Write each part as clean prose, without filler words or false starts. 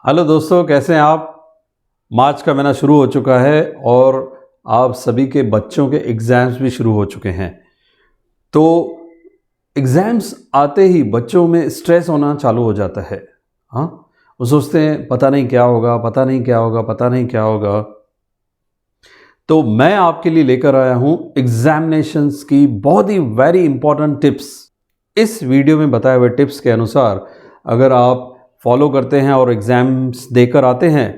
Hello दोस्तों, कैसे हैं आप। मार्च का महीना शुरू हो चुका है और आप सभी के बच्चों के एग्ज़ाम्स भी शुरू हो चुके हैं। तो एग्ज़ाम्स आते ही बच्चों में स्ट्रेस होना चालू हो जाता है। हाँ, वो सोचते हैं पता नहीं क्या होगा, पता नहीं क्या होगा, पता नहीं क्या होगा। तो मैं आपके लिए लेकर आया हूँ एग्जामिनेशंस की बहुत ही वेरी इंपॉर्टेंट टिप्स। इस वीडियो में बताए हुए टिप्स के अनुसार अगर आप फॉलो करते हैं और एग्ज़ाम्स देकर आते हैं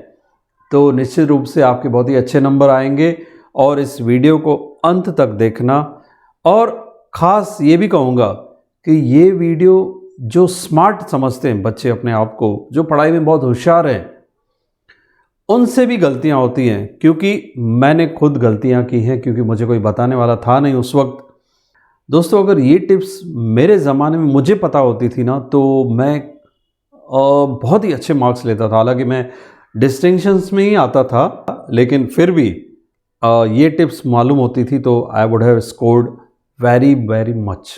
तो निश्चित रूप से आपके बहुत ही अच्छे नंबर आएंगे। और इस वीडियो को अंत तक देखना, और ख़ास ये भी कहूँगा कि ये वीडियो जो स्मार्ट समझते हैं बच्चे अपने आप को, जो पढ़ाई में बहुत होशियार हैं, उनसे भी गलतियां होती हैं। क्योंकि मैंने खुद गलतियां की हैं, क्योंकि मुझे कोई बताने वाला था नहीं उस वक्त। दोस्तों, अगर ये टिप्स मेरे ज़माने में मुझे पता होती थी ना, तो मैं बहुत ही अच्छे मार्क्स लेता था। हालांकि मैं डिस्टिंक्शंस में ही आता था, लेकिन फिर भी ये टिप्स मालूम होती थी तो I would have scored very very much.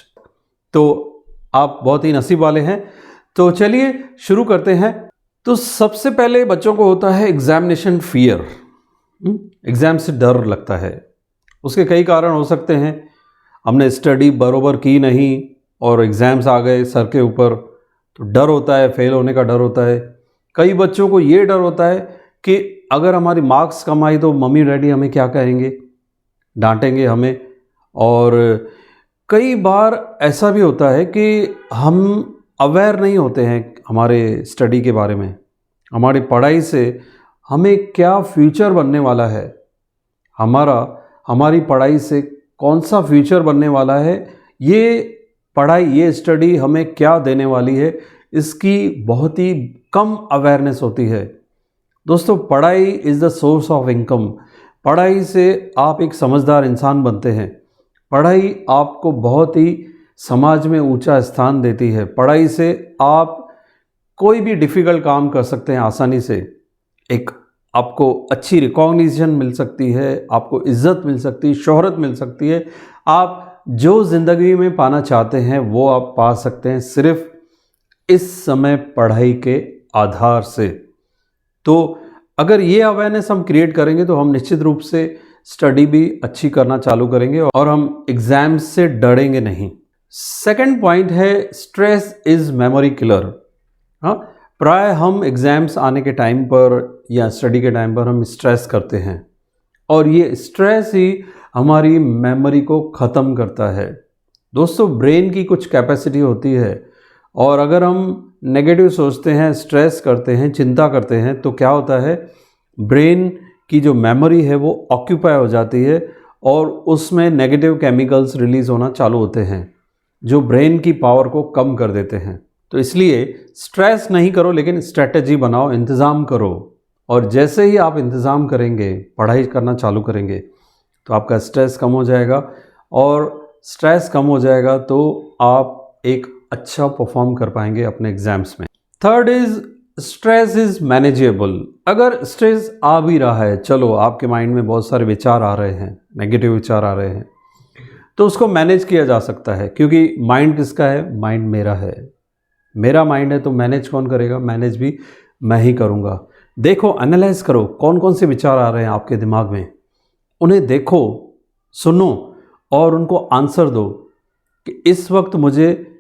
तो आप बहुत ही नसीब वाले हैं। तो चलिए शुरू करते हैं। तो सबसे पहले बच्चों को होता है एग्जामिनेशन फियर। एग्ज़ाम से डर लगता है। उसके कई कारण हो सकते हैं। हमने स्टडी बरोबर की नहीं और एग्ज़ाम्स आ गए सर के ऊपर, तो डर होता है, फेल होने का डर होता है। कई बच्चों को ये डर होता है कि अगर हमारी मार्क्स कम आई तो मम्मी डैडी हमें क्या कहेंगे, डांटेंगे हमें। और कई बार ऐसा भी होता है कि हम अवेयर नहीं होते हैं हमारे स्टडी के बारे में, हमारी पढ़ाई से हमें क्या फ्यूचर बनने वाला है, हमारी पढ़ाई से कौन सा फ्यूचर बनने वाला है, ये पढ़ाई, ये स्टडी हमें क्या देने वाली है, इसकी बहुत ही कम अवेयरनेस होती है। दोस्तों, पढ़ाई is the source of income. पढ़ाई से आप एक समझदार इंसान बनते हैं। पढ़ाई आपको बहुत ही समाज में ऊंचा स्थान देती है। पढ़ाई से आप कोई भी डिफ़िकल्ट काम कर सकते हैं आसानी से। एक आपको अच्छी रिकॉग्निशन मिल सकती है, आपको इज़्ज़त मिल सकती है, शोहरत मिल सकती है। आप जो ज़िंदगी में पाना चाहते हैं वो आप पा सकते हैं सिर्फ़ इस समय पढ़ाई के आधार से। तो अगर ये अवेयरनेस हम क्रिएट करेंगे तो हम निश्चित रूप से स्टडी भी अच्छी करना चालू करेंगे और हम एग्ज़ाम से डरेंगे नहीं। सेकंड पॉइंट है, स्ट्रेस इज़ मेमोरी किलर। हाँ, प्राय हम एग्ज़ाम्स आने के टाइम पर या स्टडी के टाइम पर हम स्ट्रेस करते हैं और ये स्ट्रेस ही हमारी मेमोरी को ख़त्म करता है। दोस्तों, ब्रेन की कुछ कैपेसिटी होती है और अगर हम नेगेटिव सोचते हैं, स्ट्रेस करते हैं, चिंता करते हैं तो क्या होता है, ब्रेन की जो मेमोरी है वो ऑक्यूपाई हो जाती है और उसमें नेगेटिव केमिकल्स रिलीज़ होना चालू होते हैं जो ब्रेन की पावर को कम कर देते हैं। तो इसलिए स्ट्रेस नहीं करो, लेकिन स्ट्रेटजी बनाओ, इंतज़ाम करो। और जैसे ही आप इंतज़ाम करेंगे, पढ़ाई करना चालू करेंगे, तो आपका स्ट्रेस कम हो जाएगा और स्ट्रेस कम हो जाएगा तो आप एक अच्छा परफॉर्म कर पाएंगे अपने एग्ज़ाम्स में। Third is, stress is manageable. अगर स्ट्रेस आ भी रहा है, चलो आपके माइंड में बहुत सारे विचार आ रहे हैं, नेगेटिव विचार आ रहे हैं, तो उसको मैनेज किया जा सकता है। क्योंकि माइंड किसका है? माइंड मेरा है। मेरा माइंड है तो मैनेज कौन करेगा? मैनेज भी मैं ही करूँगा। देखो, एनालाइज करो कौन कौन से विचार आ रहे हैं आपके दिमाग में, उन्हें देखो, सुनो और उनको आंसर दो कि इस वक्त मुझे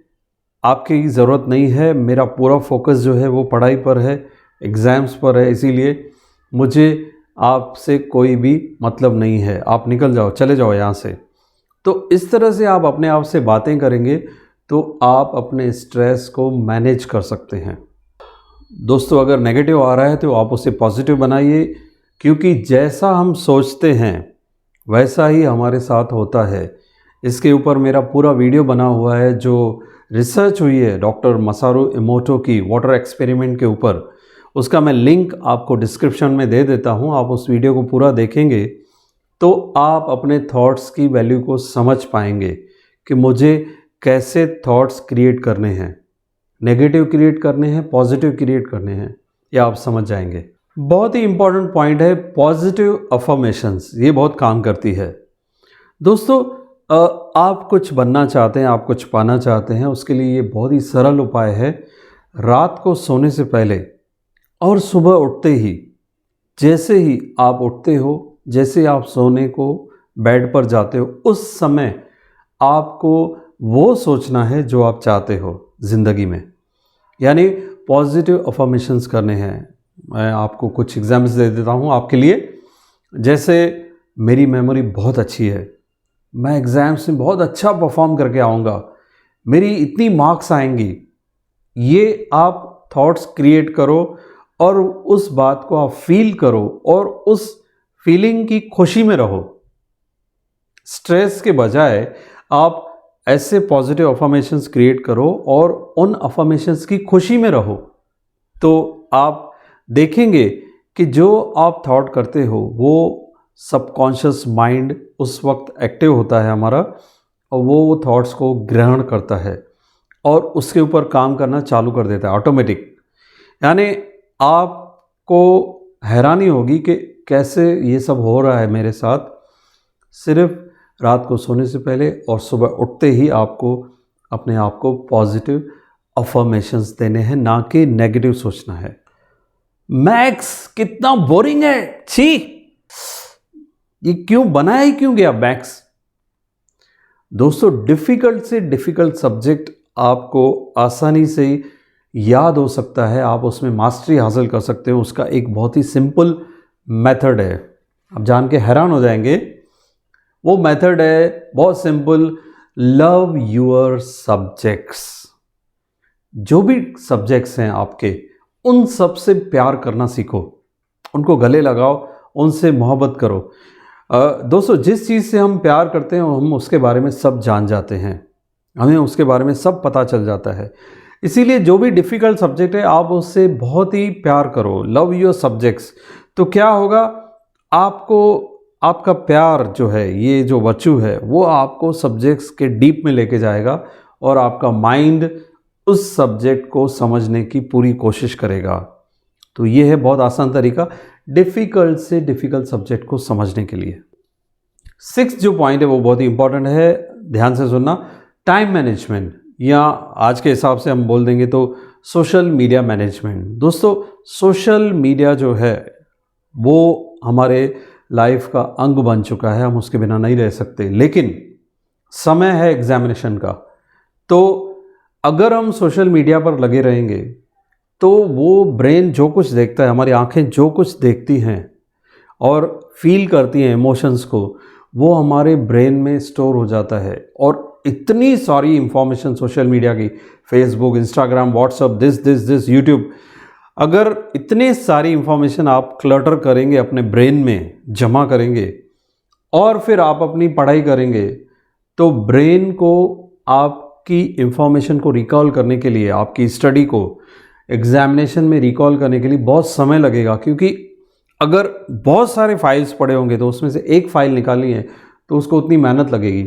आपकी ज़रूरत नहीं है, मेरा पूरा फोकस जो है वो पढ़ाई पर है, एग्ज़ाम्स पर है, इसीलिए मुझे आपसे कोई भी मतलब नहीं है, आप निकल जाओ, चले जाओ यहाँ से। तो इस तरह से आप अपने आप से बातें करेंगे तो आप अपने स्ट्रेस को मैनेज कर सकते हैं। दोस्तों, अगर नेगेटिव आ रहा है तो आप उसे पॉजिटिव बनाइए, क्योंकि जैसा हम सोचते हैं वैसा ही हमारे साथ होता है। इसके ऊपर मेरा पूरा वीडियो बना हुआ है, जो रिसर्च हुई है डॉक्टर मसारू इमोटो की वाटर एक्सपेरिमेंट के ऊपर। उसका मैं लिंक आपको डिस्क्रिप्शन में दे देता हूँ। आप उस वीडियो को पूरा देखेंगे तो आप अपने थॉट्स की वैल्यू को समझ पाएंगे कि मुझे कैसे थॉट्स क्रिएट करने हैं, नेगेटिव क्रिएट करने हैं, पॉजिटिव क्रिएट करने हैं, ये आप समझ जाएंगे। बहुत ही इंपॉर्टेंट पॉइंट है पॉजिटिव अफर्मेशंस, ये बहुत काम करती है। दोस्तों, आप कुछ बनना चाहते हैं, आप कुछ पाना चाहते हैं, उसके लिए ये बहुत ही सरल उपाय है। रात को सोने से पहले और सुबह उठते ही, जैसे ही आप उठते हो, जैसे आप सोने को बेड पर जाते हो, उस समय आपको वो सोचना है जो आप चाहते हो ज़िंदगी में, यानी पॉजिटिव अफर्मेशंस करने हैं। मैं आपको कुछ एग्जाम्पल्स दे देता हूँ आपके लिए। जैसे मेरी मेमोरी बहुत अच्छी है, मैं एग्ज़ाम्स में बहुत अच्छा परफॉर्म करके आऊँगा, मेरी इतनी मार्क्स आएंगी, ये आप थॉट्स क्रिएट करो और उस बात को आप फील करो और उस फीलिंग की खुशी में रहो। स्ट्रेस के बजाय आप ऐसे पॉजिटिव अफर्मेशंस क्रिएट करो और उन अफर्मेशंस की खुशी में रहो, तो आप देखेंगे कि जो आप थॉट करते हो वो सबकॉन्शियस माइंड उस वक्त एक्टिव होता है हमारा, और वो थॉट्स को ग्रहण करता है और उसके ऊपर काम करना चालू कर देता है ऑटोमेटिक। यानी आपको हैरानी होगी कि कैसे ये सब हो रहा है मेरे साथ। सिर्फ रात को सोने से पहले और सुबह उठते ही आपको अपने आप को पॉजिटिव अफर्मेशंस देने हैं, ना कि नेगेटिव सोचना है। मैथ्स कितना बोरिंग है, छी, ये क्यों बनाया ही क्यों गया मैथ्स। दोस्तों, डिफ़िकल्ट से डिफ़िकल्ट सब्जेक्ट आपको आसानी से याद हो सकता है, आप उसमें मास्टरी हासिल कर सकते हो। उसका एक बहुत ही सिंपल मेथड है, आप जान के हैरान हो जाएंगे। वो मेथड है बहुत सिंपल, लव योर सब्जेक्ट्स। जो भी सब्जेक्ट्स हैं आपके, उन सब से प्यार करना सीखो, उनको गले लगाओ, उनसे मोहब्बत करो। दोस्तों, जिस चीज़ से हम प्यार करते हैं हम उसके बारे में सब जान जाते हैं, हमें उसके बारे में सब पता चल जाता है। इसीलिए जो भी डिफ़िकल्ट सब्जेक्ट है आप उससे बहुत ही प्यार करो, लव योर सब्जेक्ट्स। तो क्या होगा, आपको आपका प्यार जो है, ये जो वर्च्यू है, वो आपको सब्जेक्ट्स के डीप में लेके जाएगा और आपका माइंड उस सब्जेक्ट को समझने की पूरी कोशिश करेगा। तो ये है बहुत आसान तरीका डिफ़िकल्ट से डिफ़िकल्ट सब्जेक्ट को समझने के लिए। 6 जो पॉइंट है वो बहुत ही इंपॉर्टेंट है, ध्यान से सुनना। टाइम मैनेजमेंट, या आज के हिसाब से हम बोल देंगे तो सोशल मीडिया मैनेजमेंट। दोस्तों, सोशल मीडिया जो है वो हमारे लाइफ का अंग बन चुका है, हम उसके बिना नहीं रह सकते। लेकिन समय है एग्जामिनेशन का, तो अगर हम सोशल मीडिया पर लगे रहेंगे तो वो ब्रेन जो कुछ देखता है, हमारी आंखें जो कुछ देखती हैं और फील करती हैं इमोशंस को, वो हमारे ब्रेन में स्टोर हो जाता है। और इतनी सारी इंफॉर्मेशन सोशल मीडिया की, Facebook, Instagram, WhatsApp, this YouTube, अगर इतने सारी इंफॉर्मेशन आप क्लटर करेंगे, अपने ब्रेन में जमा करेंगे और फिर आप अपनी पढ़ाई करेंगे, तो ब्रेन को आपकी इंफॉर्मेशन को रिकॉल करने के लिए, आपकी स्टडी को एग्जामिनेशन में रिकॉल करने के लिए बहुत समय लगेगा। क्योंकि अगर बहुत सारे फाइल्स पड़े होंगे तो उसमें से एक फ़ाइल निकालनी है तो उसको उतनी मेहनत लगेगी।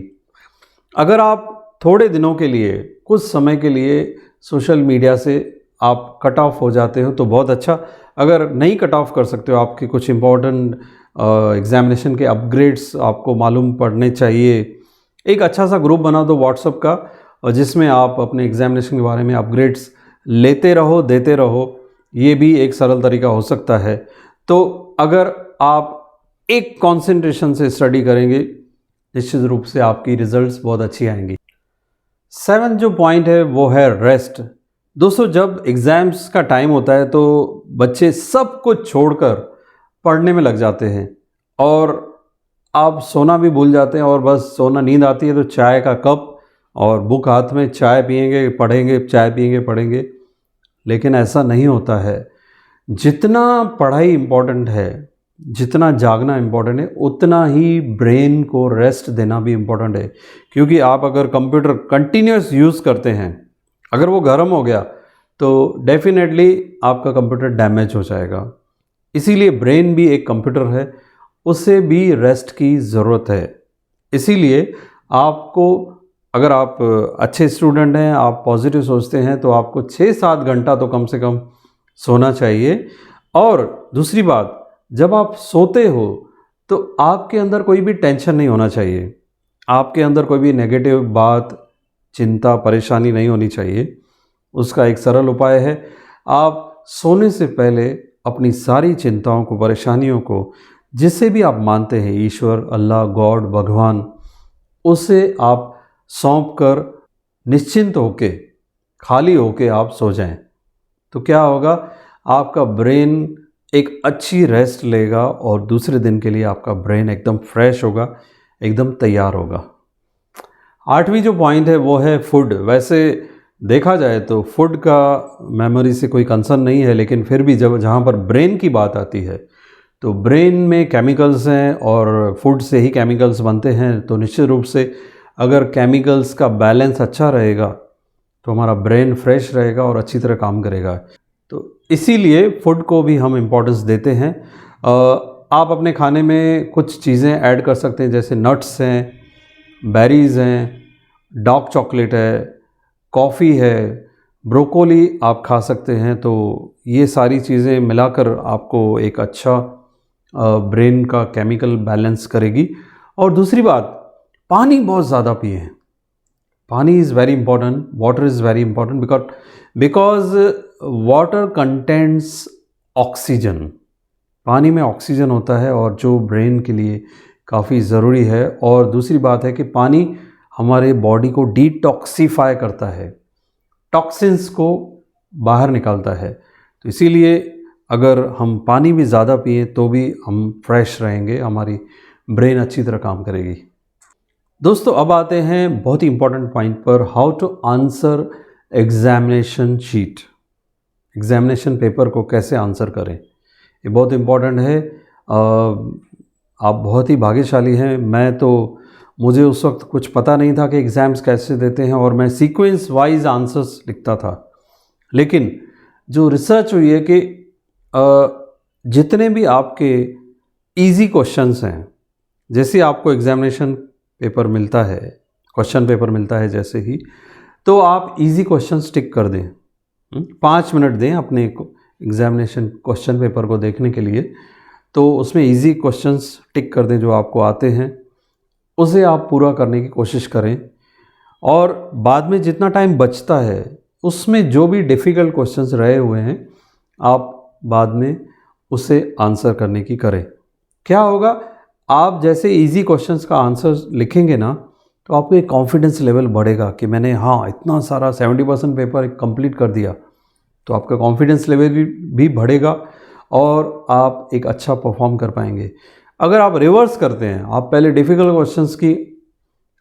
अगर आप थोड़े दिनों के लिए, कुछ समय के लिए सोशल मीडिया से आप कट ऑफ हो जाते हो तो बहुत अच्छा। अगर नहीं कट ऑफ कर सकते हो, आपके कुछ इम्पोर्टेंट एग्जामिनेशन के अपग्रेड्स आपको मालूम पड़ने चाहिए, एक अच्छा सा ग्रुप बना दो व्हाट्सएप का, और जिसमें आप अपने एग्जामिनेशन के बारे में अपग्रेड्स लेते रहो, देते रहो। ये भी एक सरल तरीका हो सकता है। तो अगर आप एक कंसंट्रेशन से स्टडी करेंगे, निश्चित रूप से आपकी रिजल्ट्स बहुत अच्छी आएंगी। 7 जो पॉइंट है वो है रेस्ट। दोस्तों, जब एग्ज़ाम्स का टाइम होता है तो बच्चे सब कुछ छोड़कर पढ़ने में लग जाते हैं और आप सोना भी भूल जाते हैं, और बस सोना, नींद आती है तो चाय का कप और बुक हाथ में, चाय पिएंगे पढ़ेंगे, चाय पिएंगे पढ़ेंगे। लेकिन ऐसा नहीं होता है। जितना पढ़ाई इम्पॉर्टेंट है, जितना जागना इम्पॉर्टेंट है, उतना ही ब्रेन को रेस्ट देना भी इम्पॉर्टेंट है। क्योंकि आप अगर कंप्यूटर कंटिन्यूस यूज़ करते हैं, अगर वो गर्म हो गया तो डेफिनेटली आपका कंप्यूटर डैमेज हो जाएगा। इसीलिए ब्रेन भी एक कंप्यूटर है, उसे भी रेस्ट की ज़रूरत है। इसीलिए आपको, अगर आप अच्छे स्टूडेंट हैं, आप पॉजिटिव सोचते हैं, तो आपको 6-7 घंटा तो कम से कम सोना चाहिए। और दूसरी बात, जब आप सोते हो तो आपके अंदर कोई भी टेंशन नहीं होना चाहिए, आपके अंदर कोई भी नेगेटिव बात, चिंता, परेशानी नहीं होनी चाहिए। उसका एक सरल उपाय है, आप सोने से पहले अपनी सारी चिंताओं को, परेशानियों को, जिसे भी आप मानते हैं, ईश्वर, अल्लाह, गॉड, भगवान, उसे आप सौंप कर निश्चिंत होके, खाली होके आप सो जाएं। तो क्या होगा, आपका ब्रेन एक अच्छी रेस्ट लेगा और दूसरे दिन के लिए आपका ब्रेन एकदम फ्रेश होगा, एकदम तैयार होगा। 8वीं जो पॉइंट है वो है फूड। वैसे देखा जाए तो फूड का मेमोरी से कोई कंसर्न नहीं है, लेकिन फिर भी जब जहाँ पर ब्रेन की बात आती है तो ब्रेन में केमिकल्स हैं और फूड से ही केमिकल्स बनते हैं। तो निश्चित रूप से अगर केमिकल्स का बैलेंस अच्छा रहेगा तो हमारा ब्रेन फ्रेश रहेगा और अच्छी तरह काम करेगा। तो इसीलिए फूड को भी हम इम्पोर्टेंस देते हैं। आप अपने खाने में कुछ चीज़ें ऐड कर सकते हैं, जैसे नट्स हैं, बेरीज़ हैं, डार्क चॉकलेट है, कॉफ़ी है, ब्रोकोली आप खा सकते हैं। तो ये सारी चीज़ें मिलाकर आपको एक अच्छा ब्रेन का केमिकल बैलेंस करेगी। और दूसरी बात, पानी बहुत ज़्यादा पिएं। पानी is very important, water is very important because water contents oxygen. पानी में ऑक्सीजन होता है और जो ब्रेन के लिए काफ़ी ज़रूरी है। और दूसरी बात है कि पानी हमारे बॉडी को डिटॉक्सीफाई करता है, टॉक्सिन्स को बाहर निकालता है। तो इसीलिए अगर हम पानी भी ज़्यादा पिए तो भी हम फ्रेश रहेंगे, हमारी ब्रेन अच्छी तरह काम करेगी। दोस्तों, अब आते हैं बहुत ही इंपॉर्टेंट पॉइंट पर, how to answer examination sheet. Examination paper को कैसे आंसर करें, ये बहुत इम्पॉर्टेंट है। आप बहुत ही भाग्यशाली हैं। मुझे उस वक्त कुछ पता नहीं था कि एग्ज़ाम्स कैसे देते हैं और मैं सीक्वेंस वाइज आंसर्स लिखता था। लेकिन जो रिसर्च हुई है कि जितने भी आपके इजी क्वेश्चंस हैं, जैसे आपको एग्जामिनेशन पेपर मिलता है, क्वेश्चन पेपर मिलता है जैसे ही, तो आप इजी क्वेश्चंस टिक कर दें। 5 मिनट दें अपने एग्जामिनेशन क्वेश्चन पेपर को देखने के लिए। तो उसमें इजी क्वेश्चंस टिक कर दें जो आपको आते हैं, उसे आप पूरा करने की कोशिश करें। और बाद में जितना टाइम बचता है उसमें जो भी डिफ़िकल्ट क्वेश्चंस रहे हुए हैं, आप बाद में उसे आंसर करने की करें। क्या होगा, आप जैसे इजी क्वेश्चंस का आंसर लिखेंगे ना, तो आपको एक कॉन्फिडेंस लेवल बढ़ेगा कि मैंने इतना सारा 70% पेपर कंप्लीट कर दिया। तो आपका कॉन्फिडेंस लेवल भी बढ़ेगा और आप एक अच्छा परफॉर्म कर पाएंगे। अगर आप रिवर्स करते हैं, आप पहले डिफ़िकल्ट क्वेश्चंस की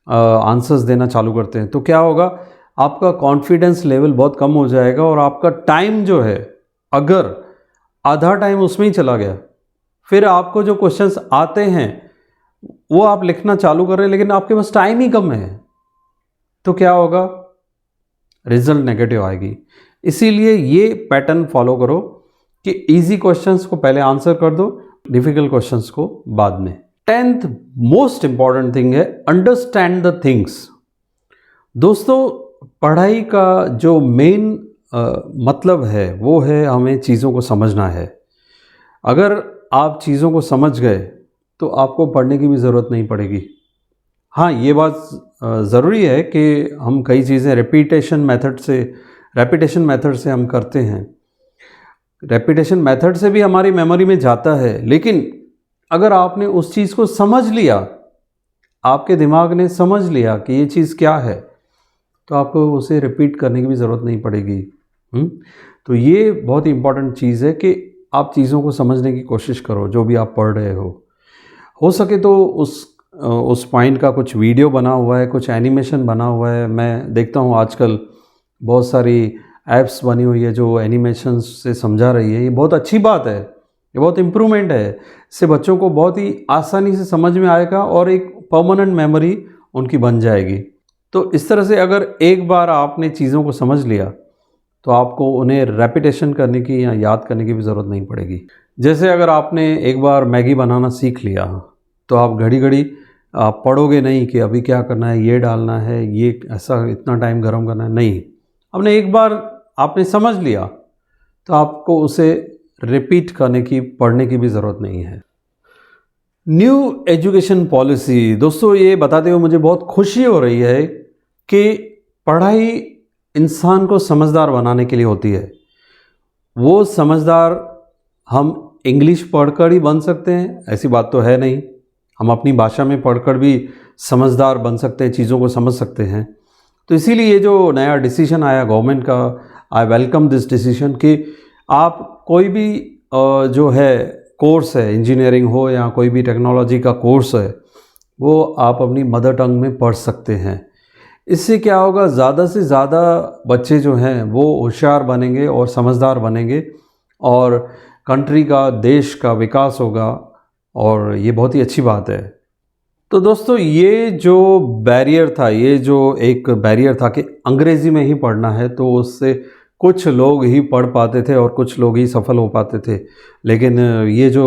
आंसर्स देना चालू करते हैं, तो क्या होगा, आपका कॉन्फिडेंस लेवल बहुत कम हो जाएगा और आपका टाइम जो है, अगर आधा टाइम उसमें ही चला गया, फिर आपको जो क्वेश्चंस आते हैं वो आप लिखना चालू कर रहे हैं, लेकिन आपके पास टाइम ही कम है, तो क्या होगा, रिजल्ट नेगेटिव आएगी। इसीलिए ये पैटर्न फॉलो करो कि इजी क्वेश्चंस को पहले आंसर कर दो, डिफिकल्ट क्वेश्चंस को बाद में। 10th मोस्ट इंपॉर्टेंट थिंग है, अंडरस्टैंड द थिंग्स। दोस्तों, पढ़ाई का जो मेन मतलब है वो है हमें चीज़ों को समझना है। अगर आप चीज़ों को समझ गए तो आपको पढ़ने की भी ज़रूरत नहीं पड़ेगी। हाँ, ये बात ज़रूरी है कि हम कई चीज़ें रेपिटेशन मेथड से हम करते हैं। रेपिटेशन मेथड से भी हमारी मेमोरी में जाता है, लेकिन अगर आपने उस चीज़ को समझ लिया, आपके दिमाग ने समझ लिया कि ये चीज़ क्या है, तो आपको उसे रिपीट करने की भी ज़रूरत नहीं पड़ेगी। तो ये बहुत ही इम्पॉर्टेंट चीज़ है कि आप चीज़ों को समझने की कोशिश करो जो भी आप पढ़ रहे हो सके तो उस पॉइंट का कुछ वीडियो बना हुआ है, कुछ एनिमेशन बना हुआ है। मैं देखता हूँ आजकल बहुत सारी ऐप्स बनी हुई है जो एनिमेशन से समझा रही है। ये बहुत अच्छी बात है, ये बहुत इम्प्रूवमेंट है। इससे बच्चों को बहुत ही आसानी से समझ में आएगा और एक परमानेंट मेमोरी उनकी बन जाएगी। तो इस तरह से अगर एक बार आपने चीज़ों को समझ लिया तो आपको उन्हें रेपिटेशन करने की या याद करने की भी ज़रूरत नहीं पड़ेगी। जैसे अगर आपने एक बार मैगी बनाना सीख लिया तो आप घड़ी घड़ी आप पढ़ोगे नहीं कि अभी क्या करना है, ये डालना है, ये ऐसा इतना टाइम गर्म करना है, नहीं। आपने एक बार आपने समझ लिया तो आपको उसे रिपीट करने की, पढ़ने की भी ज़रूरत नहीं है। New education policy. दोस्तों, ये बताते हुए मुझे बहुत खुशी हो रही है कि पढ़ाई इंसान को समझदार बनाने के लिए होती है। वो समझदार हम इंग्लिश पढ़कर ही बन सकते हैं ऐसी बात तो है नहीं। हम अपनी भाषा में पढ़कर भी समझदार बन सकते हैं, चीज़ों को समझ सकते हैं। तो इसीलिए ये जो नया डिसीजन आया गवर्नमेंट का, आई वेलकम दिस डिसीजन कि आप कोई भी जो है कोर्स है, इंजीनियरिंग हो या कोई भी टेक्नोलॉजी का कोर्स है, वो आप अपनी मदर टंग में पढ़ सकते हैं। इससे क्या होगा, ज़्यादा से ज़्यादा बच्चे जो हैं वो होशियार बनेंगे और समझदार बनेंगे और कंट्री का, देश का विकास होगा और ये बहुत ही अच्छी बात है। तो दोस्तों ये जो बैरियर था, ये जो एक बैरियर था कि अंग्रेज़ी में ही पढ़ना है, तो उससे कुछ लोग ही पढ़ पाते थे और कुछ लोग ही सफल हो पाते थे। लेकिन ये जो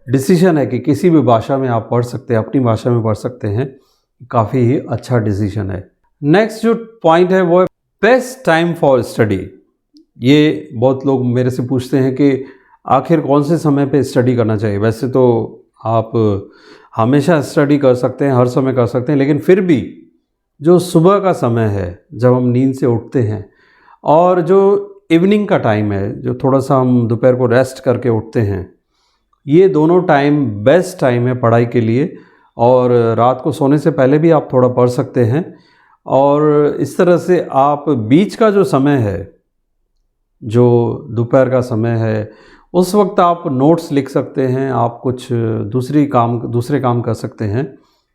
डिसीजन है कि किसी भी भाषा में आप पढ़ सकते हैं, अपनी भाषा में पढ़ सकते हैं, काफ़ी ही अच्छा डिसीजन है। नेक्स्ट जो पॉइंट है वो है बेस्ट टाइम फॉर स्टडी। ये बहुत लोग मेरे से पूछते हैं कि आखिर कौन से समय पे स्टडी करना चाहिए। वैसे तो आप हमेशा स्टडी कर सकते हैं, हर समय कर सकते हैं, लेकिन फिर भी जो सुबह का समय है जब हम नींद से उठते हैं और जो इवनिंग का टाइम है, जो थोड़ा सा हम दोपहर को रेस्ट करके उठते हैं, ये दोनों टाइम बेस्ट टाइम है पढ़ाई के लिए। और रात को सोने से पहले भी आप थोड़ा पढ़ सकते हैं और इस तरह से आप बीच का जो समय है, जो दोपहर का समय है, उस वक्त आप नोट्स लिख सकते हैं, आप कुछ दूसरे काम कर सकते हैं।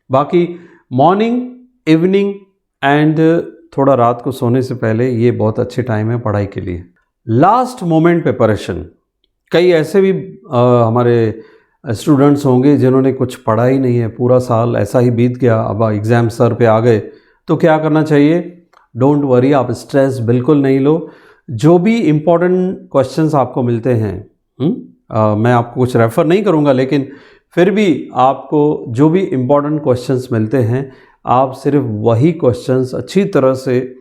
बाकी मॉर्निंग, इवनिंग एंड थोड़ा रात को सोने से पहले ये बहुत अच्छे टाइम है पढ़ाई के लिए। Last moment preparation. कई ऐसे भी हमारे स्टूडेंट्स होंगे जिन्होंने कुछ पढ़ा ही नहीं है, पूरा साल ऐसा ही बीत गया, अब एग्ज़ाम सर पे आ गए, तो क्या करना चाहिए? डोंट वरी, आप स्ट्रेस बिल्कुल नहीं लो। जो भी इम्पोर्टेंट क्वेश्चंस आपको मिलते हैं, मैं आपको कुछ रेफ़र नहीं करूँगा, लेकिन फिर भी आपको जो भी इम्पोर्टेंट क्वेश्चंस मिलते हैं, आप सिर्फ वही क्वेश्चंस अच्छी तरह से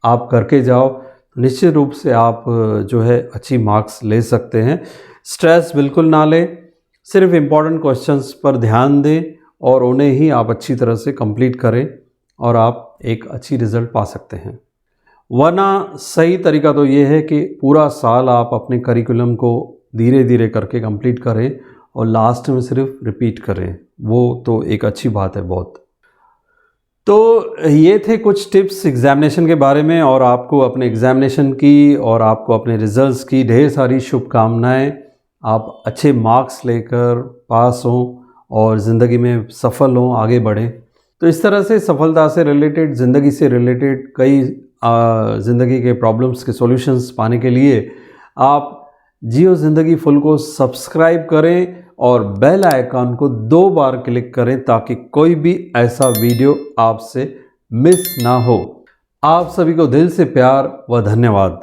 आप करके जाओ, निश्चित रूप से आप जो है अच्छी मार्क्स ले सकते हैं। स्ट्रेस बिल्कुल ना लें, सिर्फ इम्पोर्टेंट क्वेश्चंस पर ध्यान दें और उन्हें ही आप अच्छी तरह से कंप्लीट करें और आप एक अच्छी रिज़ल्ट पा सकते हैं। वरना सही तरीका तो ये है कि पूरा साल आप अपने करिकुलम को धीरे धीरे करके कंप्लीट करें और लास्ट में सिर्फ रिपीट करें, वो तो एक अच्छी बात है बहुत। तो ये थे कुछ टिप्स एग्ज़ामिनेशन के बारे में, और आपको अपने एग्ज़ामिनेशन की और आपको अपने रिज़ल्ट्स की ढेर सारी शुभकामनाएं। आप अच्छे मार्क्स लेकर पास हों और ज़िंदगी में सफल हों, आगे बढ़ें। तो इस तरह से सफलता से रिलेटेड, ज़िंदगी से रिलेटेड कई ज़िंदगी के प्रॉब्लम्स के सॉल्यूशंस पाने के लिए आप जियो ज़िंदगी फुल को सब्सक्राइब करें और बेल आइकन को 2 बार क्लिक करें ताकि कोई भी ऐसा वीडियो आपसे मिस ना हो। आप सभी को दिल से प्यार व धन्यवाद।